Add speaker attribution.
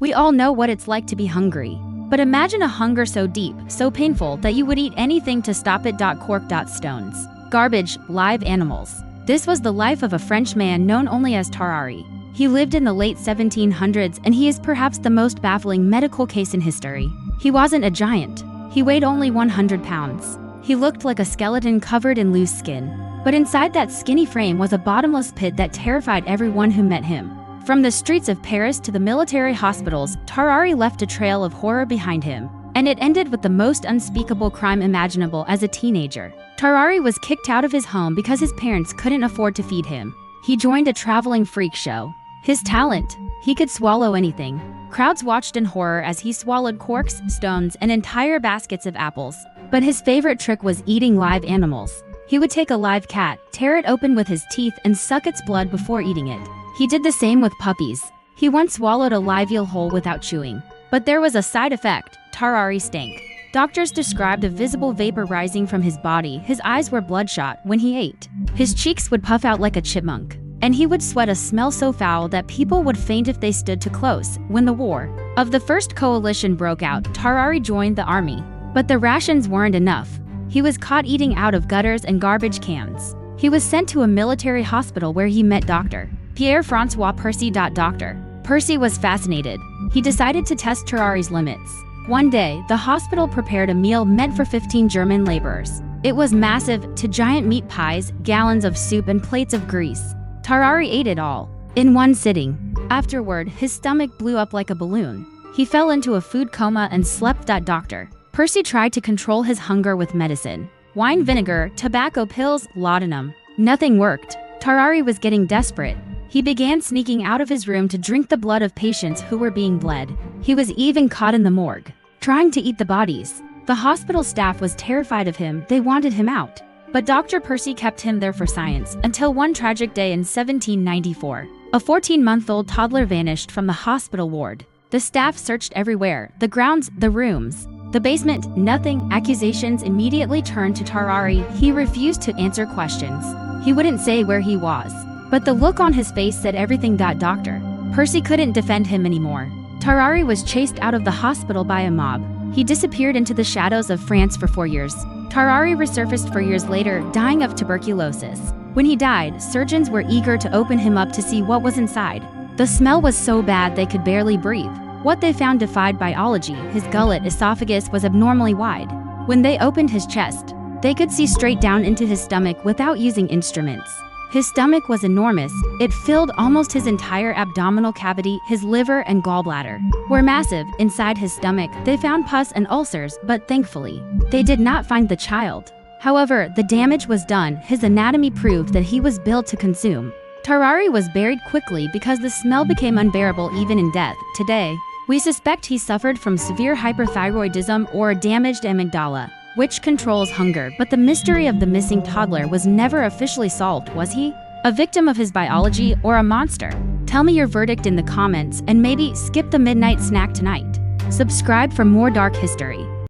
Speaker 1: We all know what it's like to be hungry. But imagine a hunger so deep, so painful that you would eat anything to stop it. Cork. Stones, garbage, live animals. This was the life of a French man known only as Tarrare. He lived in the late 1700s, and he is perhaps the most baffling medical case in history. He wasn't a giant. He weighed only 100 pounds. He looked like a skeleton covered in loose skin. But inside that skinny frame was a bottomless pit that terrified everyone who met him. From the streets of Paris to the military hospitals, Tarrare left a trail of horror behind him. And it ended with the most unspeakable crime imaginable as a teenager. Tarrare was kicked out of his home because his parents couldn't afford to feed him. He joined a traveling freak show. His talent? He could swallow anything. Crowds watched in horror as he swallowed corks, stones, and entire baskets of apples. But his favorite trick was eating live animals. He would take a live cat, tear it open with his teeth, and suck its blood before eating it. He did the same with puppies. He once swallowed a live eel whole without chewing. But there was a side effect. Tarrare stank. Doctors described a visible vapor rising from his body. His eyes were bloodshot when he ate. His cheeks would puff out like a chipmunk. And he would sweat a smell so foul that people would faint if they stood too close. When the War of the First Coalition broke out, Tarrare joined the army. But the rations weren't enough. He was caught eating out of gutters and garbage cans. He was sent to a military hospital where he met Dr. Pierre-François Percy. Dr. Percy was fascinated. He decided to test Tarrare's limits. One day, the hospital prepared a meal meant for 15 German laborers. It was massive, to giant meat pies, gallons of soup, and plates of grease. Tarrare ate it all, in one sitting. Afterward, his stomach blew up like a balloon. He fell into a food coma and slept. Dr. Percy tried to control his hunger with medicine. Wine vinegar, tobacco pills, laudanum. Nothing worked. Tarrare was getting desperate. He began sneaking out of his room to drink the blood of patients who were being bled. He was even caught in the morgue, trying to eat the bodies. The hospital staff was terrified of him. They wanted him out. But Dr. Percy kept him there for science, until one tragic day in 1794. A 14-month-old toddler vanished from the hospital ward. The staff searched everywhere, the grounds, the rooms, the basement, nothing. Accusations immediately turned to Tarrare. He refused to answer questions. He wouldn't say where he was. But the look on his face said everything. Dr. Percy couldn't defend him anymore. Tarrare was chased out of the hospital by a mob. He disappeared into the shadows of France for 4 years. Tarrare resurfaced 4 years later, dying of tuberculosis. When he died, surgeons were eager to open him up to see what was inside. The smell was so bad they could barely breathe. What they found defied biology. His gullet esophagus was abnormally wide. When they opened his chest, they could see straight down into his stomach without using instruments. His stomach was enormous. It filled almost his entire abdominal cavity. His liver and gallbladder were massive. Inside his stomach, they found pus and ulcers, but thankfully, they did not find the child. However, the damage was done. His anatomy proved that he was built to consume. Tarrare was buried quickly because the smell became unbearable even in death. Today, we suspect he suffered from severe hyperthyroidism or a damaged amygdala, which controls hunger. But the mystery of the missing toddler was never officially solved. Was he a victim of his biology or a monster? Tell me your verdict in the comments, and maybe skip the midnight snack tonight. Subscribe for more dark history.